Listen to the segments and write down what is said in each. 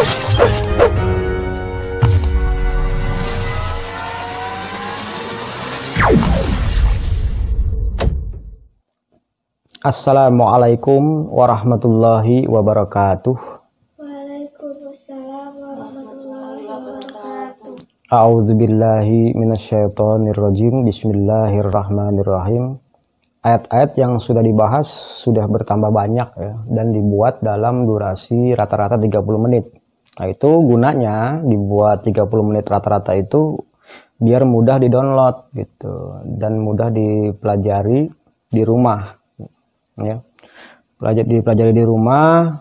Assalamualaikum warahmatullahi wabarakatuh. Waalaikumsalam warahmatullahi wabarakatuh. A'udzubillahi minasyaitonirrajim. Bismillahirrahmanirrahim. Ayat-ayat yang sudah dibahas sudah bertambah banyak ya, dan dibuat dalam durasi rata-rata 30 menit. Nah, itu gunanya dibuat 30 menit rata-rata itu biar mudah di-download gitu dan mudah dipelajari di rumah. Ya, dipelajari di rumah.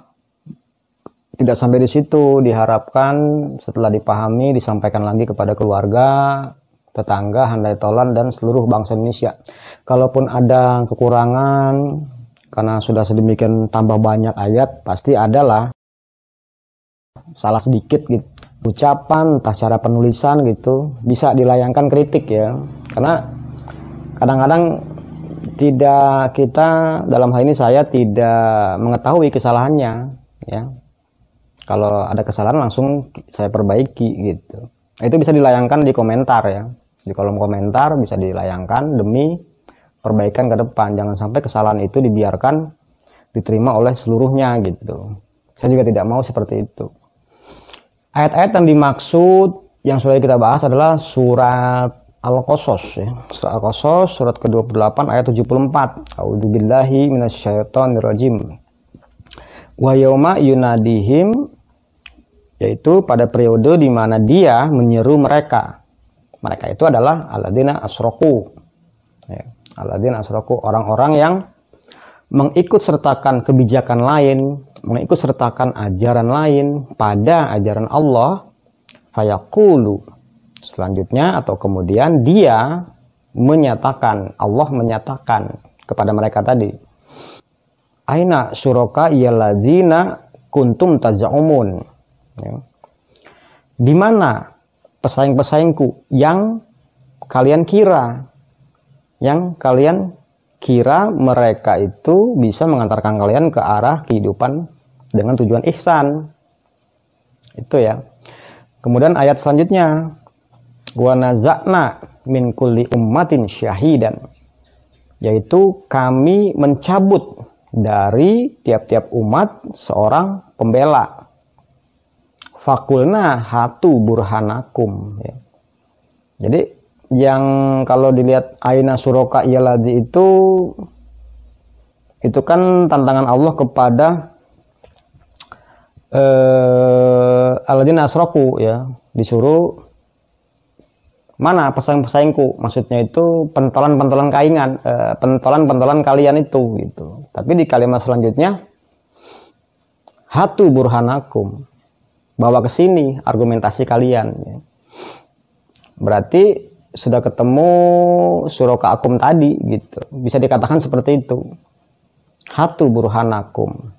Tidak sampai di situ, diharapkan setelah dipahami disampaikan lagi kepada keluarga, tetangga, handai tolan, dan seluruh bangsa Indonesia. Kalaupun ada kekurangan karena sudah sedemikian tambah banyak ayat, pasti adalah salah sedikit gitu, ucapan, entah cara penulisan gitu, bisa dilayangkan kritik ya. Karena kadang-kadang dalam hal ini saya tidak mengetahui kesalahannya ya. Kalau ada kesalahan langsung saya perbaiki gitu. Itu bisa dilayangkan di komentar ya, di kolom komentar bisa dilayangkan demi perbaikan ke depan. Jangan sampai kesalahan itu dibiarkan diterima oleh seluruhnya gitu. Saya juga tidak mau seperti itu. Ayat-ayat yang dimaksud yang sudah kita bahas adalah surat Al-Qasas ya. Surat Al-Qasas surat ke-28 ayat 74. A'udzubillahi minasyaitonirrajim. Wa yauma yunadihim, yaitu pada periode di mana dia menyeru mereka. Mereka itu adalah alladzina asyraku. Ya, alladzina asyraku, orang-orang yang mengikut sertakan kebijakan lain, mengikut sertakan ajaran lain pada ajaran Allah. Fayaqulu, selanjutnya atau kemudian dia menyatakan, Allah menyatakan kepada mereka tadi, aina syuraka yalladzina kuntum taz'umun, ya. Di mana pesaing-pesaingku yang kalian kira mereka itu bisa mengantarkan kalian ke arah kehidupan dengan tujuan ihsan. Itu ya. Kemudian ayat selanjutnya, wa naza'na min kulli ummatin syahidan, yaitu kami mencabut dari tiap-tiap umat seorang pembela. Fakulna hatu burhanakum ya. Jadi yang kalau dilihat aina suraka yaladzi itu kan tantangan Allah kepada alladzina asyraku ya, disuruh mana pesaing-pesaingku, maksudnya itu pentolan-pentolan kaingan, pentolan-pentolan kalian itu gitu. Tapi di kalimat selanjutnya hatu burhanakum, bawa ke sini argumentasi kalian ya. Berarti sudah ketemu suraka akum tadi gitu, bisa dikatakan seperti itu. Hatu burhanakum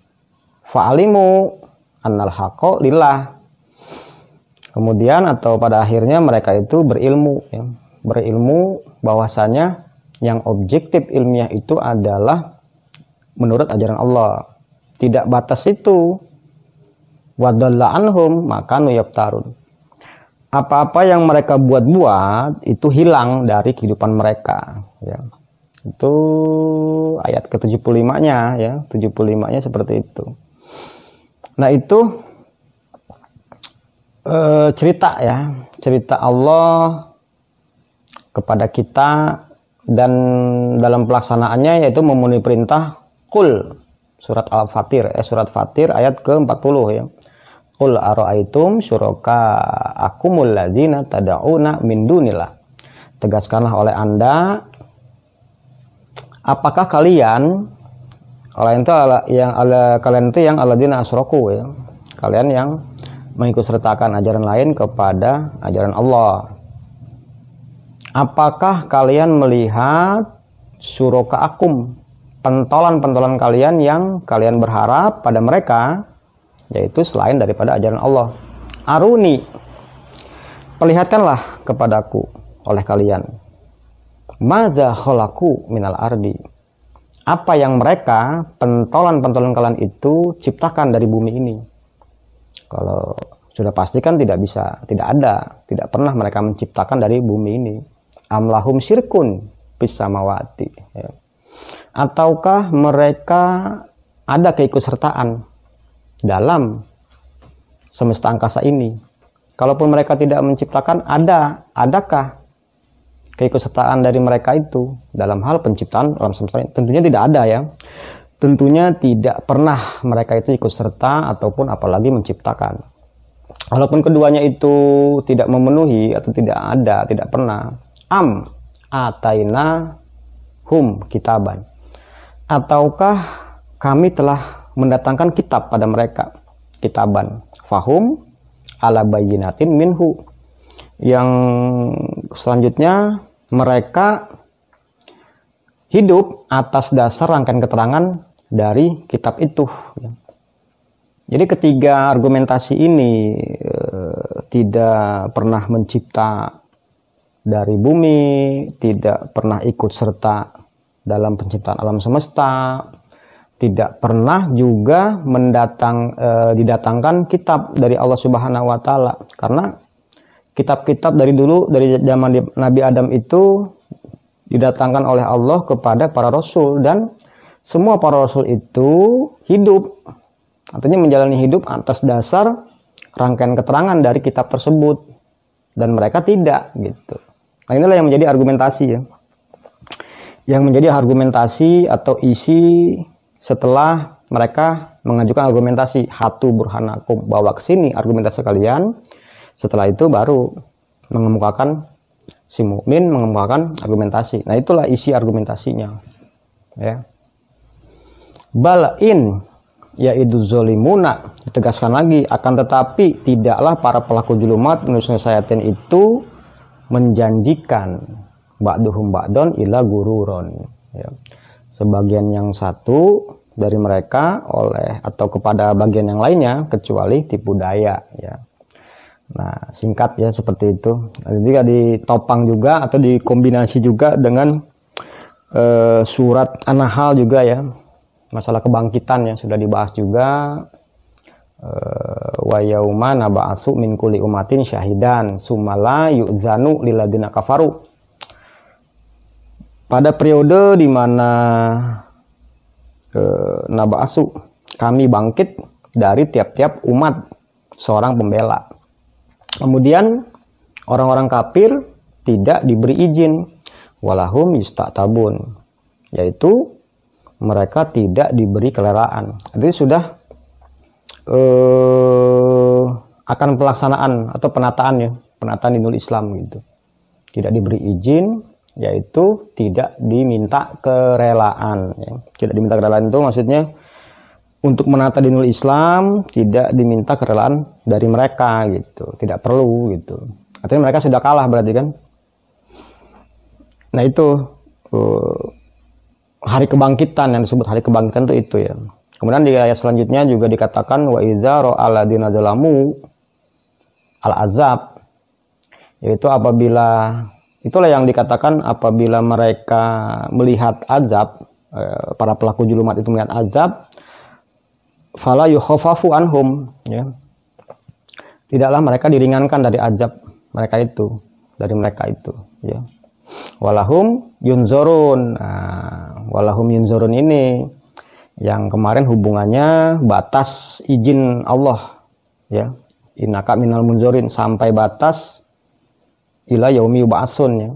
fa'alimu annal haqqo lillah. Kemudian atau pada akhirnya mereka itu berilmu ya. Berilmu bahwasanya yang objektif ilmiah itu adalah menurut ajaran Allah. Tidak batas itu. Wadalla anhum maka nuyabtarun. Apa-apa yang mereka buat-buat itu hilang dari kehidupan mereka ya. Itu ayat ke-75-nya ya. 75-nya seperti itu. Nah, itu cerita Allah kepada kita, dan dalam pelaksanaannya yaitu memenuhi perintah Qul, surat Fatir ayat ke-40 ya. Qul ara'aitum syuraka akumul ladzina tad'una min dunillah. Tegaskanlah oleh Anda, apakah kalian yang alladzina asyraku ya. Kalian yang mengikut sertakan ajaran lain kepada ajaran Allah. Apakah kalian melihat syuraka akum, pentolan-pentolan kalian yang kalian berharap pada mereka, yaitu selain daripada ajaran Allah. Aruni, perlihatkanlah kepadaku oleh kalian. Maza khalaku minal ardi, apa yang mereka, pentolan-pentolan kalian itu ciptakan dari bumi ini. Kalau sudah pasti kan tidak bisa, tidak ada, tidak pernah mereka menciptakan dari bumi ini. Amlahum syirkun fis samawati, ya. Ataukah mereka ada keikutsertaan dalam semesta angkasa ini? Kalaupun mereka tidak menciptakan, adakah keikutsertaan dari mereka itu dalam hal penciptaan alam semesta ini? Tentunya tidak ada, ya. Tentunya tidak pernah mereka itu ikut serta ataupun apalagi menciptakan. Walaupun keduanya itu tidak memenuhi atau tidak ada, tidak pernah. Ataina hum kitaban. Ataukah kami telah mendatangkan kitab pada mereka, kitaban. Fahum ala bayyinatin minhu. Yang selanjutnya mereka hidup atas dasar rangkaian keterangan dari kitab itu. Jadi ketiga argumentasi ini tidak pernah mencipta dari bumi, tidak pernah ikut serta dalam penciptaan alam semesta, tidak pernah juga didatangkan kitab dari Allah Subhanahu wa taala. Karena kitab-kitab dari dulu, dari zaman Nabi Adam itu didatangkan oleh Allah kepada para rasul, dan semua para rasul itu hidup, artinya menjalani hidup atas dasar rangkaian keterangan dari kitab tersebut, dan mereka tidak, gitu. Nah, inilah yang menjadi argumentasi, ya, yang menjadi argumentasi atau isi setelah mereka mengajukan argumentasi. Hatu burhanakum, bawa ke sini argumentasi kalian. Setelah itu baru mengemukakan, si mukmin mengemukakan argumentasi. Nah, itulah isi argumentasinya, ya. Bal'in yaitu zolimuna, ditegaskan lagi, akan tetapi tidaklah para pelaku julumat menurut sayatin itu menjanjikan ba'duhum ba'don ila gururon, ya. Sebagian yang satu dari mereka oleh atau kepada bagian yang lainnya kecuali tipu daya, ya. Nah, singkat, ya, seperti itu. Juga ditopang juga atau dikombinasi juga dengan surat An-Nahl juga, ya. Masalah kebangkitan yang sudah dibahas juga. Wa yauma naba'atsu min kulli ummatin syahidan sumala yu'zanu lil ladzina kafaru. Pada periode di mana naba'atsu, kami bangkit dari tiap-tiap umat seorang pembela. Kemudian orang-orang kafir tidak diberi izin, walahum yusta'tabun, yaitu mereka tidak diberi keleraan. Jadi sudah akan pelaksanaan atau penataan, ya, penataan dinul Islam, gitu. Tidak diberi izin, yaitu tidak diminta kerelaan, ya. Tidak diminta kerelaan itu maksudnya untuk menata dinul Islam tidak diminta kerelaan dari mereka, gitu. Tidak perlu, gitu. Artinya mereka sudah kalah berarti, kan. Nah, itu hari kebangkitan, yang disebut hari kebangkitan itu, ya. Kemudian di ayat selanjutnya juga dikatakan wa idza ra'al ladzina zalamu al-azab, yaitu apabila, itulah yang dikatakan apabila mereka melihat azab, para pelaku julumat itu melihat azab, fala yukhaffafu anhum, ya. Tidaklah mereka diringankan dari azab mereka itu, dari mereka itu, ya. Walahum yunzurun. Nah, walahum yunzurun ini yang kemarin hubungannya batas izin Allah, ya. Innaka minal munzurin, sampai batas ila yaumi yub'atsun, ya.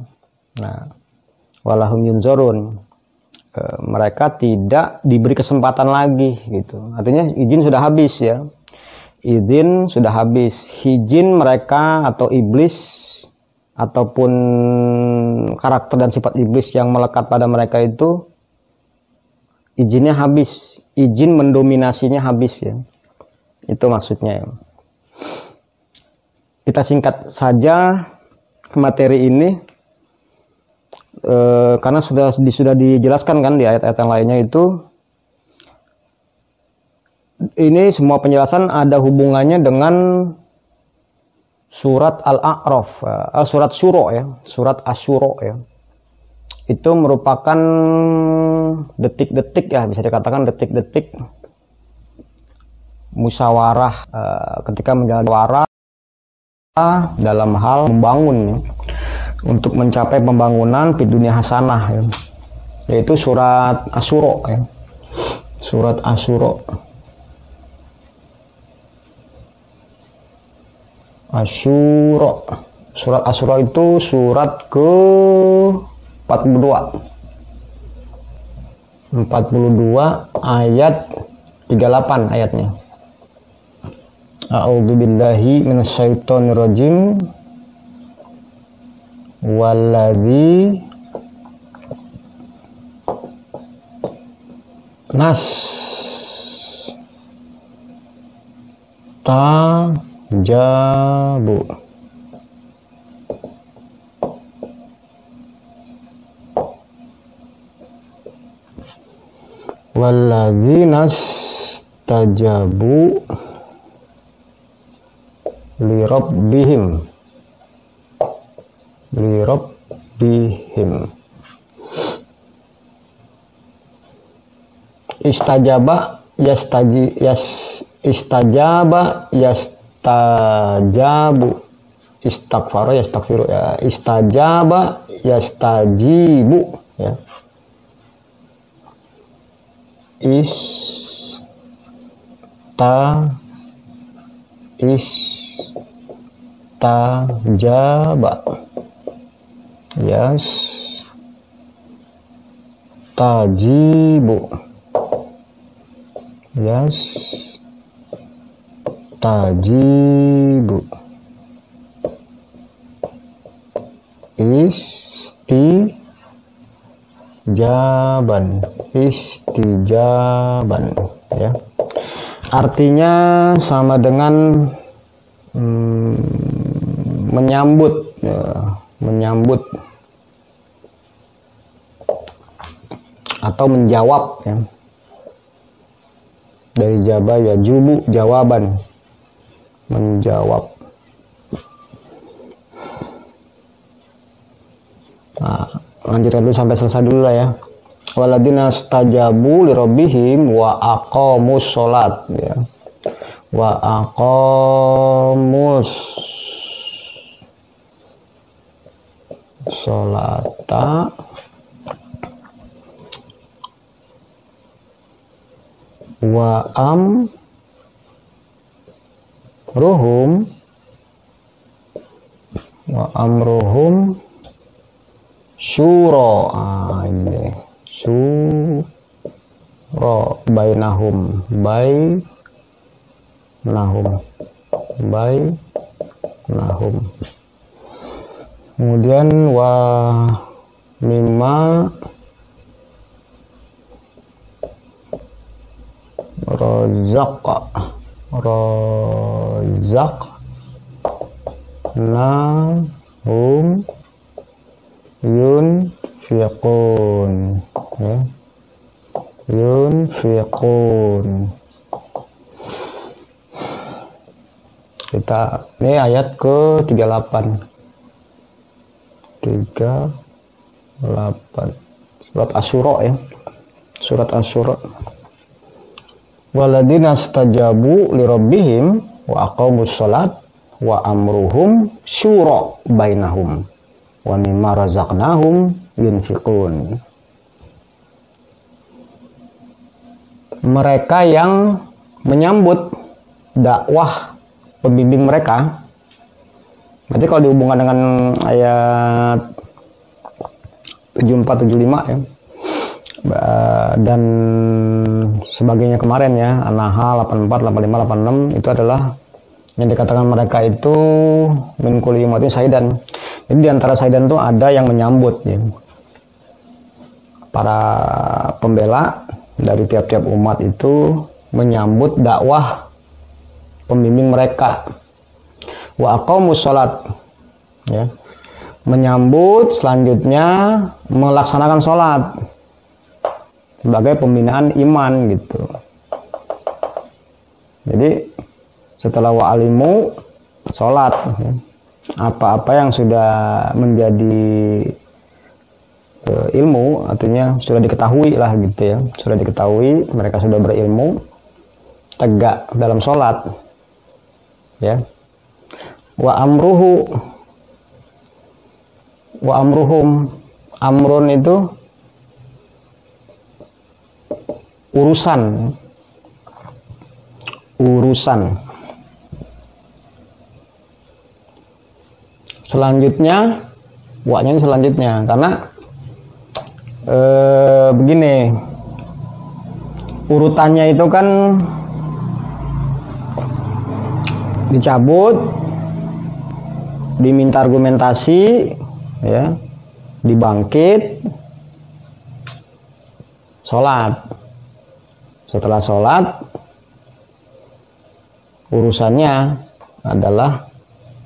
Nah, walahum yunzurun, mereka tidak diberi kesempatan lagi, gitu. Artinya izin sudah habis, ya. Izin sudah habis. Izin mereka atau iblis ataupun karakter dan sifat iblis yang melekat pada mereka itu izinnya habis, izin mendominasinya habis, ya. Itu maksudnya, ya. Kita singkat saja materi ini, karena sudah dijelaskan, kan, di ayat-ayat yang lainnya itu. Ini semua penjelasan ada hubungannya dengan surat Al-A'raf, surat Syuro, ya, surat Asy-Syuro, ya. Itu merupakan detik-detik, ya, bisa dikatakan detik-detik musyawarah ketika menjalani musyawarah dalam hal membangun ya, untuk mencapai pembangunan di dunia hasanah ya, yaitu surat Asyura ya. Surat Asyura. Asyura. Surat Asyura itu surat ke 42. 42 ayat 38 ayatnya. A'udzubillahi minasyaitonirrajim. Walladzi nastajabu. Walladzi nastajabu lirabbihim istajaba yastajabu istighfar yastaghfiru ya, istajaba yastajibu ya, istajaba yastajibu istijaban ya, artinya sama dengan menyambut ya, menyambut atau menjawab ya. Dari jaba ya jubu jawaban, menjawab. Nah, lanjutkan dulu sampai selesai dulu lah ya. Waladina stajabu lirabbihim wa aqamus sholat ya. Wa aqamus sholata wa amruhum syura. Ini syura bainahum kemudian wa mimma razaqnahum yunfiqun ya, yunfiqun. Kita ini ayat ke 38 surat Asyura ya, surat Asyura. Waladina stajabu lirabbihim wa aqamus sholat wa amruhum syura bainahum wa mimma razaqnahum yunfiqun. Mereka yang menyambut dakwah pembimbing mereka. Berarti kalau dihubungkan dengan ayat 74 75 ya, dan sebagainya kemarin ya, An-Nahl 84 85 86 itu adalah yang dikatakan mereka itu min kulli ummatin saidan. Jadi di antara saidan itu ada yang menyambut ya. Para pembela dari tiap-tiap umat itu menyambut dakwah pembimbing mereka. Wa aqamus sholat ya, menyambut selanjutnya melaksanakan sholat sebagai pembinaan iman gitu. Jadi setelah wa'alimu sholat ya, apa-apa yang sudah menjadi ilmu, artinya sudah diketahui lah gitu ya, sudah diketahui, mereka sudah berilmu, tegak dalam sholat, ya. Wa amruhum, amrun itu urusan. Selanjutnya, wa-nya ini selanjutnya, karena begini, urutannya itu kan dicabut, diminta argumentasi, ya, dibangkit, sholat. Setelah sholat, urusannya adalah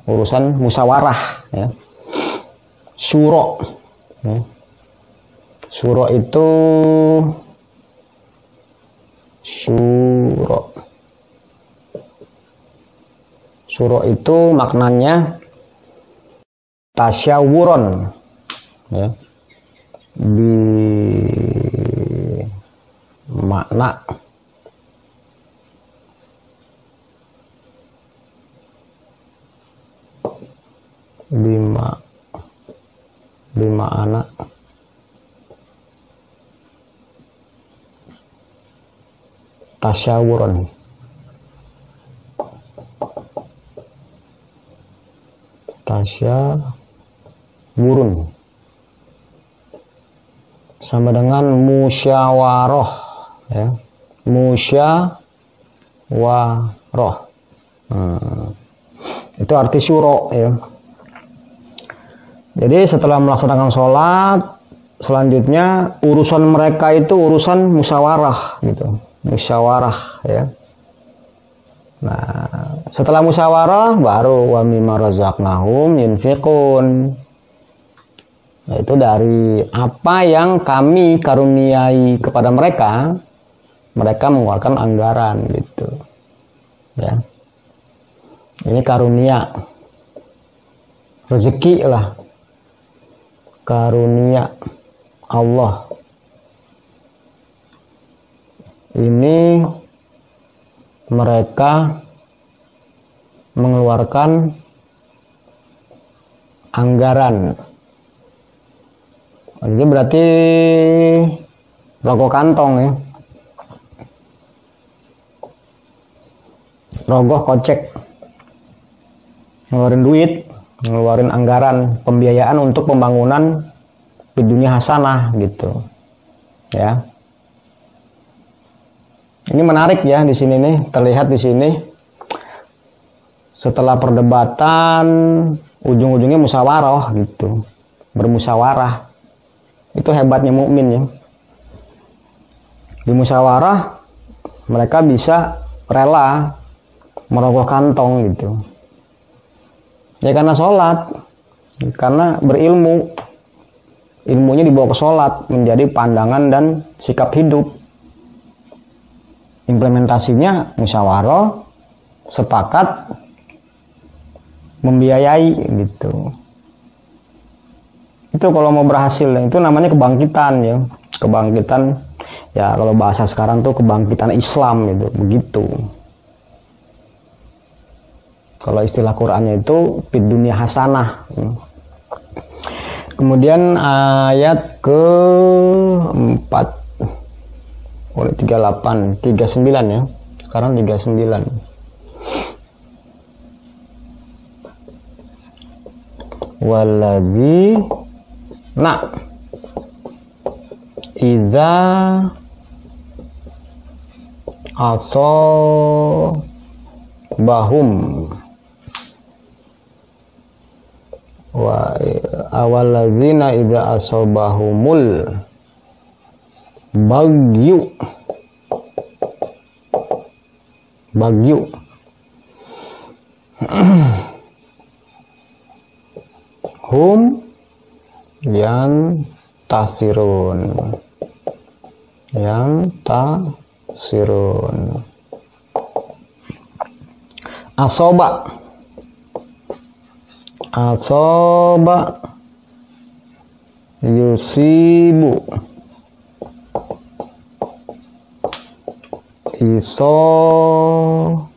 urusan musyawarah, ya. Syuro, ya. Syuro itu maknanya tasyawuron, ya. Di makna lima anak tasyawuron, sama dengan musyawarah, ya. Musyawarah, itu arti syuro, ya. Jadi setelah melaksanakan sholat, selanjutnya urusan mereka itu urusan musyawarah, gitu. Musyawarah, ya. Nah, setelah musyawarah baru wa mimma razaqnahum yunfiqun. Itu dari apa yang kami karuniai kepada mereka, mereka mengeluarkan anggaran, gitu. Ya. Ini karunia. Rezeki lah. Karunia Allah. Ini mereka mengeluarkan anggaran. Ini berarti rokok kantong, ya. Rogoh kocek. Ngeluarin duit, ngeluarin anggaran pembiayaan untuk pembangunan di dunia hasanah, gitu. Ya. Ini menarik, ya, di sini nih, terlihat di sini. Setelah perdebatan, ujung-ujungnya musyawarah, gitu. Bermusyawarah. Itu hebatnya mukmin, ya. Di musyawarah mereka bisa rela merogoh kantong, gitu. Ya karena sholat, karena berilmu, ilmunya dibawa ke sholat, menjadi pandangan dan sikap hidup. Implementasinya musyawarah, sepakat, membiayai, gitu. Itu kalau mau berhasil, itu namanya kebangkitan, ya. Kebangkitan, ya kalau bahasa sekarang tuh kebangkitan Islam, gitu, begitu. Kalau istilah Qur'annya itu fid dunya hasanah. Kemudian ayat ke-4, 39, ya. Sekarang 39. Walladzina idza asobahum wa awalladzina idza asobahumul bagyu hum yang tasirun asoba yusibu isoban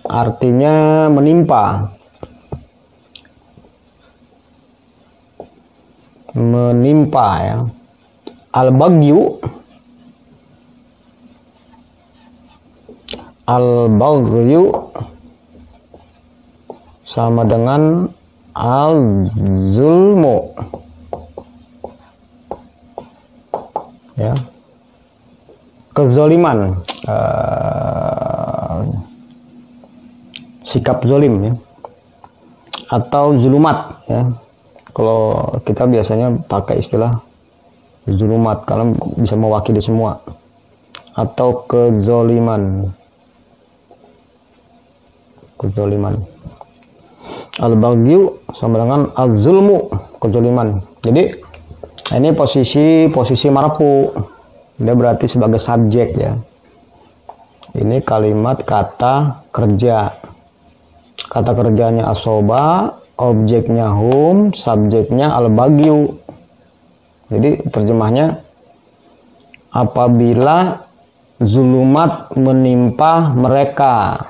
artinya menimpa. Menimpa ya. Al-bagyu sama dengan al-zulmu ya, kezoliman, sikap zolim ya, atau zulumat ya. Kalau kita biasanya pakai istilah zulumat karena bisa mewakili semua, atau kezoliman. Al-bagyu sama dengan al-zulmu, kezoliman. Jadi ini posisi marfu, dia berarti sebagai subjek ya. Ini kalimat kata kerja. Kata kerjanya asoba, objeknya hum, subjeknya al-bagyu. Jadi terjemahnya apabila zulumat menimpa mereka.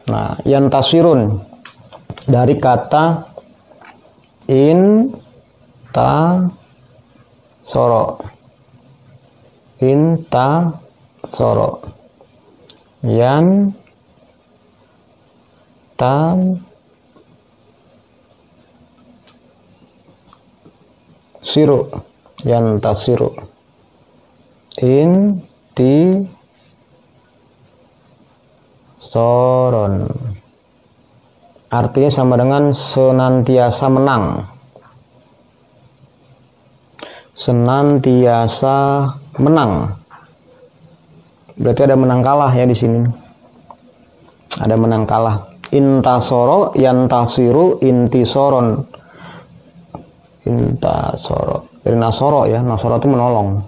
Nah, yantasirun dari kata intasoro. Yantasiru soron artinya sama dengan senantiasa menang. Berarti ada menang kalah ya di sini. Ada menang kalah. Intasoro, yantasiru, intisoron. Intasoro. Dari nasoro ya. Nasoro itu menolong.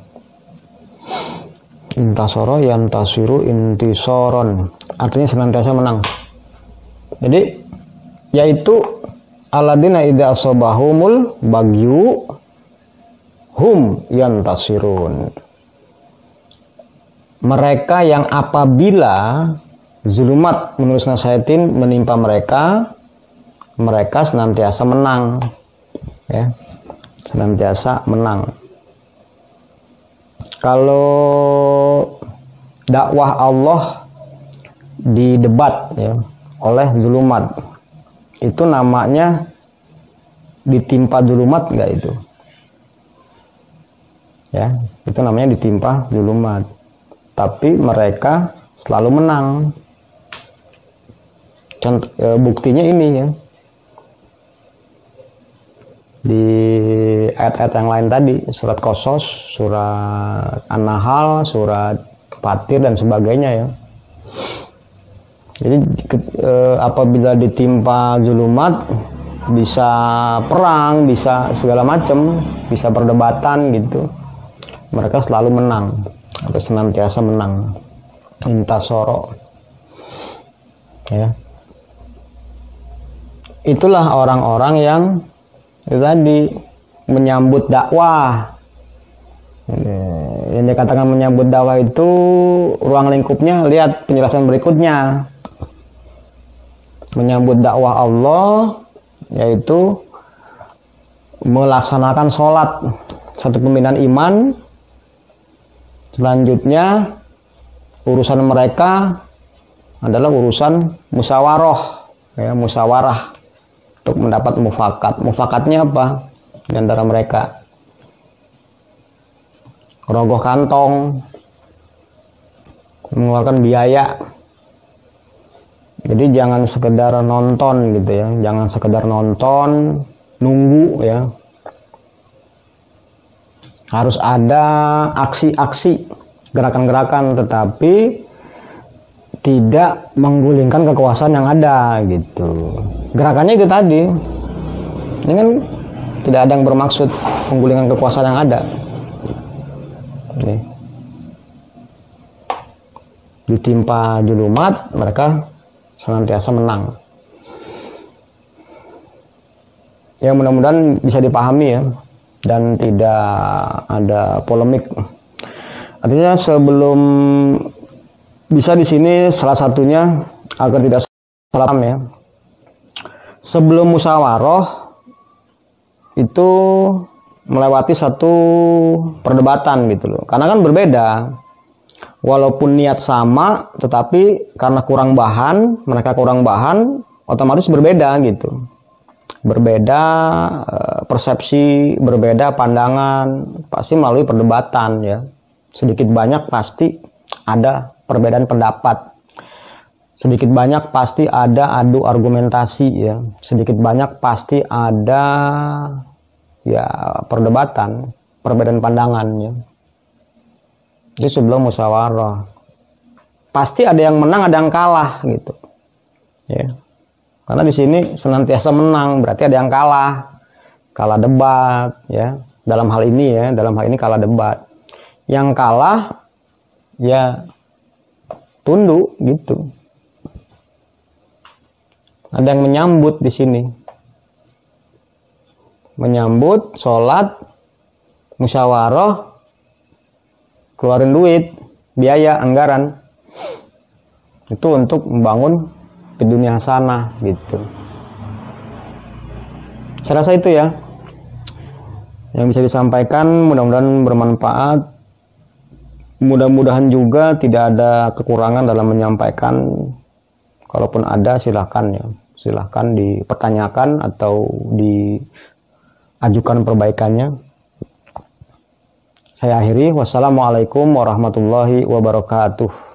Intasoro, yantasiru, intisoron. Artinya senantiasa menang. Jadi yaitu alladzina idza asobahumul bagyu hum yantasirun. Mereka yang apabila zulumat menurut Nasaitin menimpa mereka senantiasa menang ya, senantiasa menang. Kalau dakwah Allah didebat ya oleh zulumat, itu namanya ditimpa zulumat enggak itu? Ya, itu namanya ditimpa zulumat. Tapi mereka selalu menang. Contoh, buktinya ini ya. Di ayat-ayat yang lain tadi, surat Qasas, surat An-Nahl, surat Fatir dan sebagainya ya. Jadi apabila ditimpa zulumat bisa perang, bisa segala macam, bisa perdebatan gitu. Mereka selalu menang atau senantiasa menang. Intasoro ya. Itulah orang-orang yang tadi menyambut dakwah. Yang dikatakan menyambut dakwah itu ruang lingkupnya, lihat penjelasan berikutnya. Menyambut dakwah Allah yaitu melaksanakan sholat, satu pembinaan iman. Selanjutnya urusan mereka adalah urusan musyawarah ya, musyawarah untuk mendapat mufakat. Mufakatnya apa? Di antara mereka rogoh kantong, mengeluarkan biaya. Jadi jangan sekedar nonton gitu ya, jangan sekedar nonton, nunggu ya. Harus ada aksi-aksi, gerakan-gerakan, tetapi tidak menggulingkan kekuasaan yang ada gitu. Gerakannya itu tadi. Ini kan tidak ada yang bermaksud menggulingkan kekuasaan yang ada. Ini. Ditimpa zulumat, mereka senantiasa menang. Ya mudah-mudahan bisa dipahami ya, dan tidak ada polemik. Artinya sebelum bisa di sini salah satunya agar tidak salah paham ya. Sebelum musyawarah itu melewati satu perdebatan gitu loh. Karena kan berbeda. Walaupun niat sama, tetapi karena kurang bahan, mereka kurang bahan, otomatis berbeda gitu. Berbeda persepsi, berbeda pandangan, pasti melalui perdebatan ya. Sedikit banyak pasti ada perbedaan pendapat. Sedikit banyak pasti ada adu argumentasi ya. Sedikit banyak pasti ada ya perdebatan, perbedaan pandangan ya. Itu sebelum musyawarah. Pasti ada yang menang, ada yang kalah gitu. Ya. Karena di sini senantiasa menang, berarti ada yang kalah. Kalah debat ya. Dalam hal ini ya, dalam hal ini kalah debat. Yang kalah ya tunduk gitu. Ada yang menyambut di sini. Menyambut, sholat, musyawarah, keluarin duit, biaya, anggaran. Itu untuk membangun dunia hasanah gitu. Saya rasa itu ya yang bisa disampaikan, mudah-mudahan bermanfaat. Mudah-mudahan juga tidak ada kekurangan dalam menyampaikan. Kalaupun ada silahkan ya, silahkan dipertanyakan atau diajukan perbaikannya. Saya akhiri, wassalamualaikum warahmatullahi wabarakatuh.